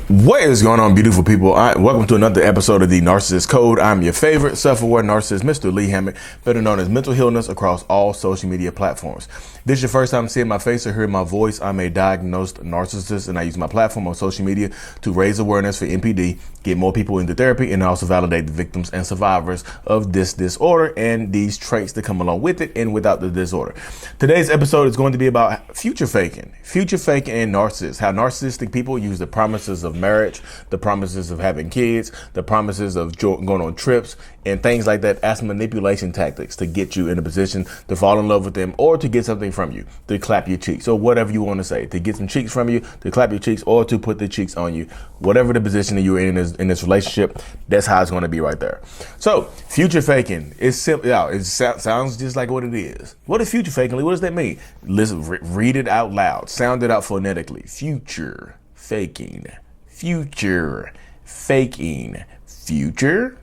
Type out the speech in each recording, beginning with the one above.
What is going on, beautiful people? Welcome to another episode of the Narcissist Code. I'm your favorite self-aware narcissist, Mr. Lee Hammett, better known as Mental Healness across all social media platforms. This is your first time seeing my face or hearing my voice. I'm a diagnosed narcissist, and I use my platform on social media to raise awareness for NPD, get more people into therapy, and also validate the victims and survivors of this disorder and these traits that come along with it and without the disorder. Today's episode is going to be about future faking and narcissists, how narcissistic people use the promises of marriage, the promises of having kids, the promises of going on trips and things like that as manipulation tactics to get you in a position to fall in love with them or to get something from you, to clap your cheeks or whatever you want to say, to get some cheeks from you, to clap your cheeks or to put the cheeks on you, whatever the position that you're in this relationship, that's how it's going to be right there. So future faking is simple. It sounds just like what it is. What is future faking? What does that mean? Listen, read it out loud, sound it out phonetically. Future faking. Future faking. Future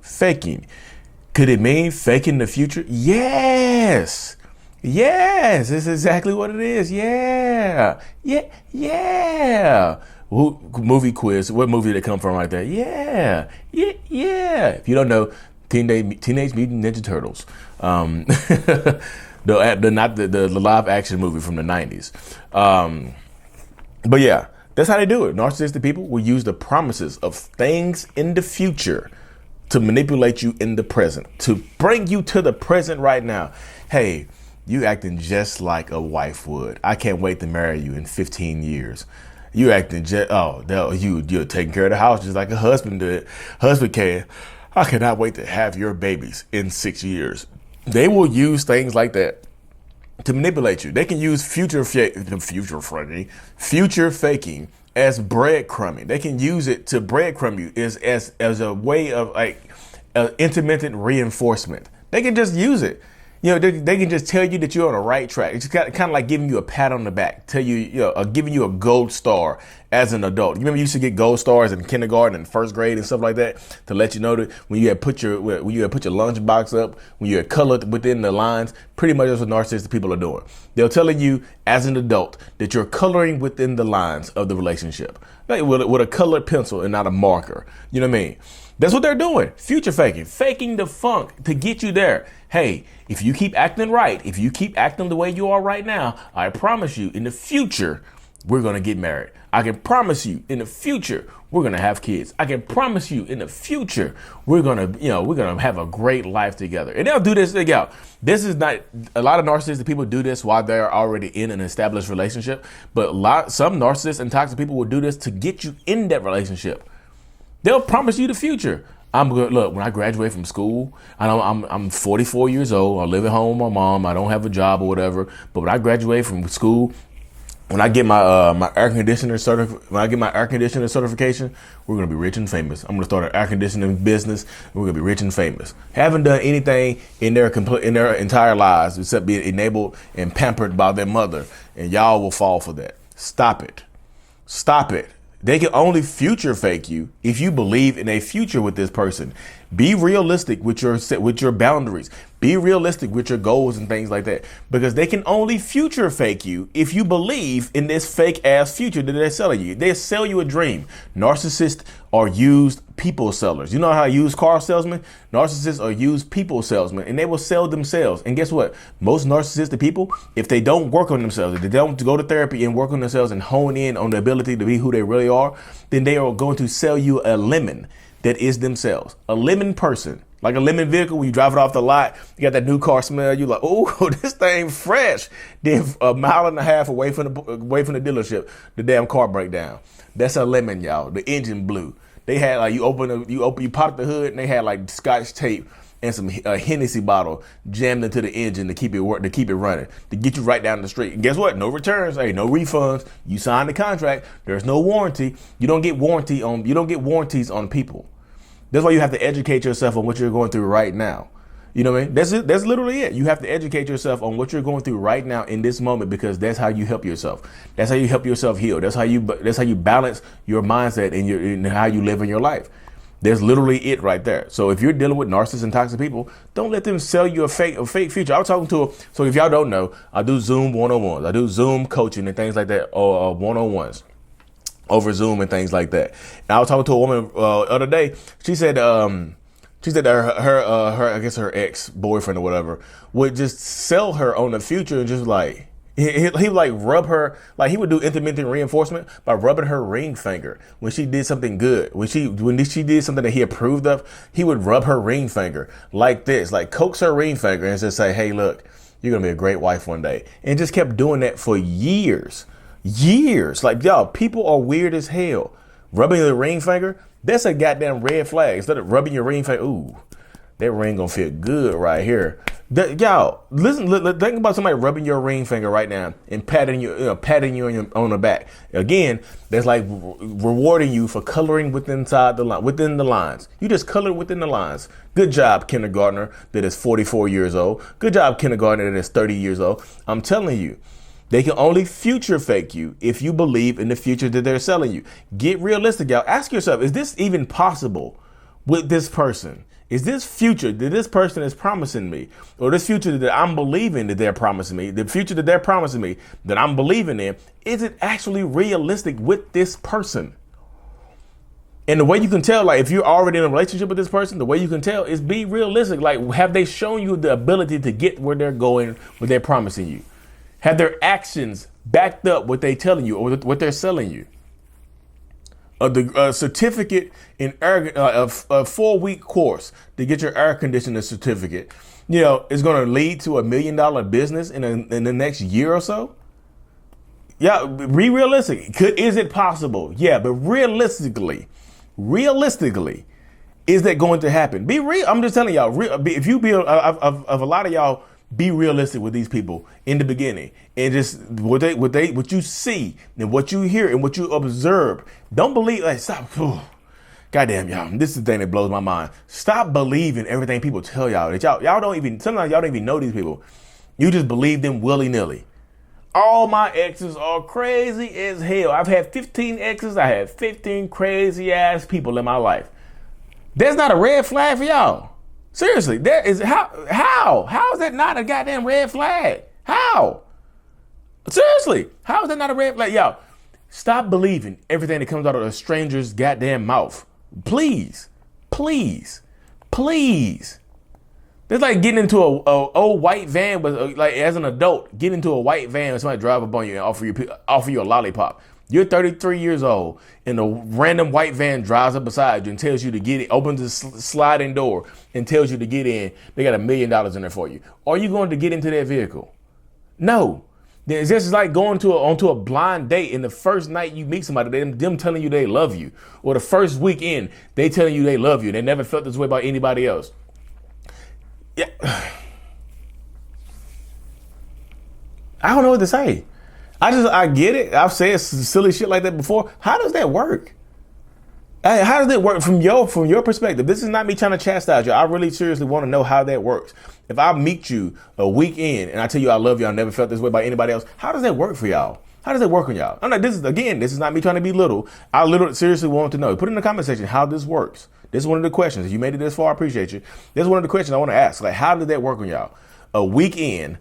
faking. Could it mean faking the future? Yes. Yes, it's exactly what it is. Yeah. Movie quiz. What movie did it come from right there? Yeah. If you don't know, Teenage Mutant Ninja Turtles. The live action movie from the 90s. But yeah. That's how they do it. Narcissistic people will use the promises of things in the future to manipulate you in the present, to bring you to the present right now. Hey, you acting just like a wife would. I can't wait to marry you in 15 years. You acting you're taking care of the house just like a husband did. Husband can. I cannot wait to have your babies in 6 years. They will use things like that to manipulate you. They can use future faking as breadcrumbing. They can use it to breadcrumb you as a way of like intermittent reinforcement. They can just use it. You know, they can just tell you that you're on the right track. It's kind of like giving you a pat on the back, giving you a gold star as an adult. You remember you used to get gold stars in kindergarten and first grade and stuff like that to let you know that when you had put your lunchbox up, when you had colored within the lines. Pretty much that's what narcissistic people are doing. They're telling you as an adult that you're coloring within the lines of the relationship, like with a colored pencil and not a marker. You know what I mean? That's what they're doing. Future faking the funk to get you there. Hey, if you keep acting right, if you keep acting the way you are right now, I promise you in the future, we're going to get married. I can promise you in the future, we're going to have kids. I can promise you in the future, we're going to have a great life together. And they'll do this. This is not, a lot of narcissistic people do this while they're already in an established relationship. But some narcissists and toxic people will do this to get you in that relationship. They'll promise you the future. I'm good. Look, when I graduate from school, I'm 44 years old. I live at home with my mom. I don't have a job or whatever. But when I graduate from school, when I get my my air conditioner certification, we're gonna be rich and famous. I'm gonna start an air conditioning business. We're gonna be rich and famous. Haven't done anything in their entire lives except being enabled and pampered by their mother, and y'all will fall for that. Stop it. They can only future fake you if you believe in a future with this person. Be realistic with your boundaries. Be realistic with your goals and things like that, because they can only future fake you if you believe in this fake ass future that they're selling you. They sell you a dream. Narcissists are used people sellers. You know how used car salesmen? Narcissists are used people salesmen, and they will sell themselves. And guess what? Most narcissistic people, if they don't work on themselves, if they don't go to therapy and work on themselves and hone in on the ability to be who they really are, then they are going to sell you a lemon that is themselves. A lemon person. Like a lemon vehicle, when you drive it off the lot, you got that new car smell. You're like, oh, this thing fresh. Then a mile and a half away from the dealership, the damn car break down. That's a lemon, y'all. The engine blew. They had like you pop the hood, and they had like Scotch tape and some Hennessy bottle jammed into the engine to keep it running, to get you right down the street. And guess what? No returns. Hey, no refunds. You signed the contract. There's no warranty. You don't get warranties on people. That's why you have to educate yourself on what you're going through right now. You know what I mean? That's literally it. You have to educate yourself on what you're going through right now in this moment, because that's how you help yourself. That's how you help yourself heal. That's how you balance your mindset and how you live in your life. That's literally it right there. So if you're dealing with narcissists and toxic people, don't let them sell you a fake future. I was talking to so if y'all don't know, I do Zoom one-on-ones. I do Zoom coaching and things like that, or one-on-ones. over Zoom and things like that. And I was talking to a woman the other day. She said that her I guess her ex boyfriend or whatever would just sell her on the future and just like he would like rub her, like he would do intermittent reinforcement by rubbing her ring finger when she did something good. When she did something that he approved of, he would rub her ring finger like this, like coax her ring finger and just say, "Hey, look, you're gonna be a great wife one day," and just kept doing that for years. Like, y'all, people are weird as hell. Rubbing the ring finger, that's a goddamn red flag. Instead of rubbing your ring finger, ooh, that ring gonna feel good right here. Y'all, listen, think about somebody rubbing your ring finger right now and patting you on the back. Again, that's like rewarding you for coloring within the lines. You just color within the lines. Good job, kindergartner that is 44 years old. Good job, kindergartner that is 30 years old. I'm telling you. They can only future fake you if you believe in the future that they're selling you. Get realistic, y'all. Ask yourself, is this even possible with this person? Is this future that this person is promising me, or this future that I'm believing that they're promising me, the future that they're promising me that I'm believing in, is it actually realistic with this person? And the way you can tell, like if you're already in a relationship with this person, the way you can tell is be realistic. Like, have they shown you the ability to get where they're going, what they're promising you? Have their actions backed up what they're telling you or what they're selling you? A certificate in a 4-week course to get your air conditioner certificate, is going to lead to $1 million business in the next year or so. Yeah, be realistic. Is it possible? Yeah, but realistically, is that going to happen? Be real. I'm just telling y'all. If you be of a lot of y'all. Be realistic with these people in the beginning, and just what you see and what you hear and what you observe. Don't believe, like, stop. Goddamn, y'all. This is the thing that blows my mind. Stop believing everything people tell y'all. That y'all don't even, sometimes y'all don't even know these people. You just believe them willy-nilly. All my exes are crazy as hell. I've had 15 exes. I had 15 crazy ass people in my life. That's not a red flag for y'all. Seriously, that is how is that not a goddamn red flag? How? Seriously, how is that not a red flag? Y'all, stop believing everything that comes out of a stranger's goddamn mouth. Please. It's like getting into a old white van with, like, as an adult, get into a white van and somebody drive up on you and offer you a lollipop. You're 33 years old and a random white van drives up beside you and tells you to get it, opens the sliding door and tells you to get in. They got $1 million in there for you. Are you going to get into that vehicle? No. It's just like going onto a blind date, and the first night you meet somebody, them telling you they love you, or the first weekend they telling you they love you. They never felt this way about anybody else. Yeah. I don't know what to say. I get it. I've said silly shit like that before. How does that work? How does that work from your perspective? This is not me trying to chastise you. I really seriously want to know how that works. If I meet you a week in and I tell you I love you, I never felt this way by anybody else. How does that work for y'all? How does that work on y'all? I'm like, this is not me trying to be little. I literally seriously want to know. Put in the comment section how this works. This is one of the questions. If you made it this far, I appreciate you. This is one of the questions I want to ask. Like, how did that work on y'all? A week in,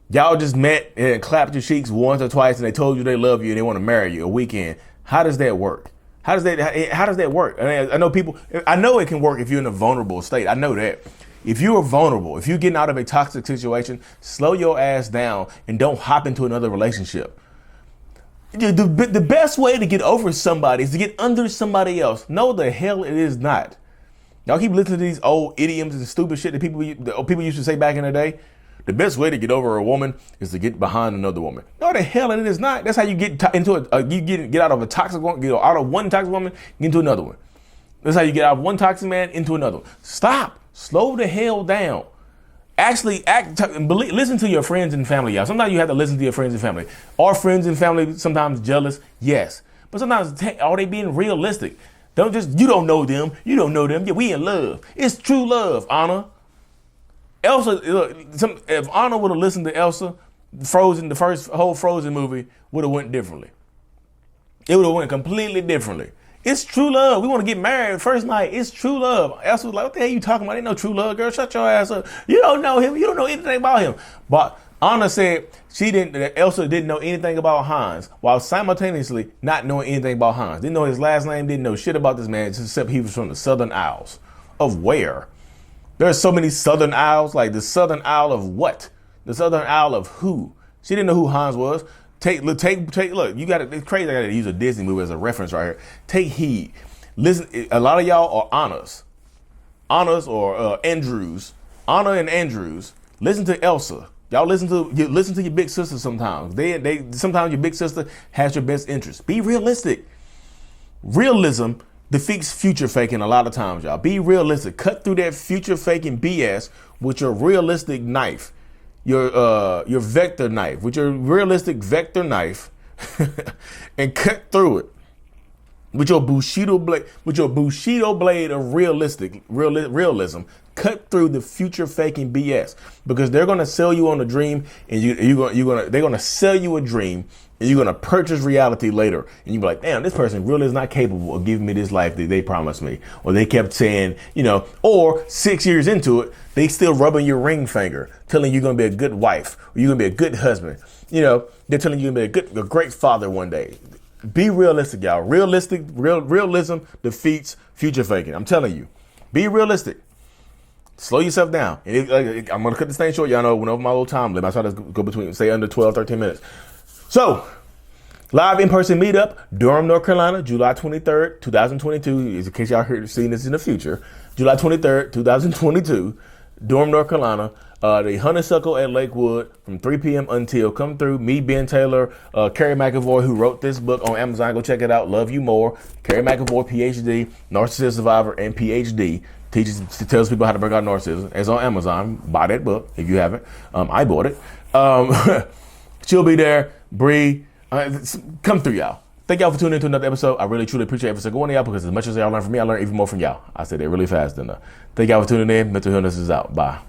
y'all just met and clapped your cheeks once or twice and they told you they love you and they want to marry you a weekend. How does that work? How does that work? I know it can work if you're in a vulnerable state. I know that. If you are vulnerable, if you're getting out of a toxic situation, slow your ass down and don't hop into another relationship. The best way to get over somebody is to get under somebody else. No, the hell it is not. Y'all keep listening to these old idioms and stupid shit that people used to say back in the day. The best way to get over a woman is to get behind another woman. No, the hell it is not. That's how you get get out of a toxic woman, get out of one toxic woman, into another one. That's how you get out of one toxic man into another one. Stop. Slow the hell down. Actually, listen to your friends and family, y'all. Sometimes you have to listen to your friends and family. Are friends and family sometimes jealous? Yes. But sometimes, are they being realistic? You don't know them. Yeah, we in love. It's true love, Anna. Elsa, if Anna would have listened to Elsa, Frozen, the first whole Frozen movie would have went differently. It would have went completely differently. It's true love. We want to get married first night. It's true love. Elsa was like, what the hell are you talking about? Ain't no true love, girl. Shut your ass up. You don't know him. You don't know anything about him. But Anna said that Elsa didn't know anything about Hans, while simultaneously not knowing anything about Hans. Didn't know his last name, didn't know shit about this man, except he was from the Southern Isles. Of where? There's so many Southern Isles, like the Southern Isle of what? The Southern Isle of who? She didn't know who Hans was. Look, you got it's crazy. I got to use a Disney movie as a reference right here. Take heed. Listen, a lot of y'all are Annas or Andrews. Anna and Andrews. Listen to Elsa. Y'all listen to your big sister sometimes. They sometimes your big sister has your best interest. Be realistic. Realism defeats future faking a lot of times, y'all. Be realistic. Cut through that future faking BS with your realistic knife. Your vector knife, with your realistic vector knife, and cut through it with your Bushido blade of realism. Cut through the future faking BS, because they're gonna sell you on a dream, and they're gonna sell you a dream, and you're gonna purchase reality later, and you be like, damn, this person really is not capable of giving me this life that they promised me, or they kept saying, or 6 years into it, they still rubbing your ring finger, telling you you're gonna be a good wife, or you're gonna be a good husband. They're telling you you're gonna be a great father one day. Be realistic, y'all. Realism defeats future faking. I'm telling you, be realistic. Slow yourself down. I'm going to cut this thing short. Y'all know, went over my little time limit. I try to go between, say, under 12, 13 minutes. So, live in-person meetup, Durham, North Carolina, July 23rd, 2022. In case y'all heard seeing this in the future. July 23rd, 2022, Durham, North Carolina. The Honeysuckle at Lakewood from 3 p.m. until. Come through. Me, Ben Taylor, Carrie McAvoy, who wrote this book on Amazon. Go check it out. Love You More. Carrie McAvoy, PhD, narcissist survivor, and PhD. Tells people how to break out narcissism. It's on Amazon. Buy that book if you haven't. I bought it. She'll be there. Bree, come through, y'all. Thank y'all for tuning into another episode. I really, truly appreciate every single one of y'all, because as much as y'all learn from me, I learn even more from y'all. I said it really fast, didn't I? Thank y'all for tuning in. Mental Illness is out. Bye.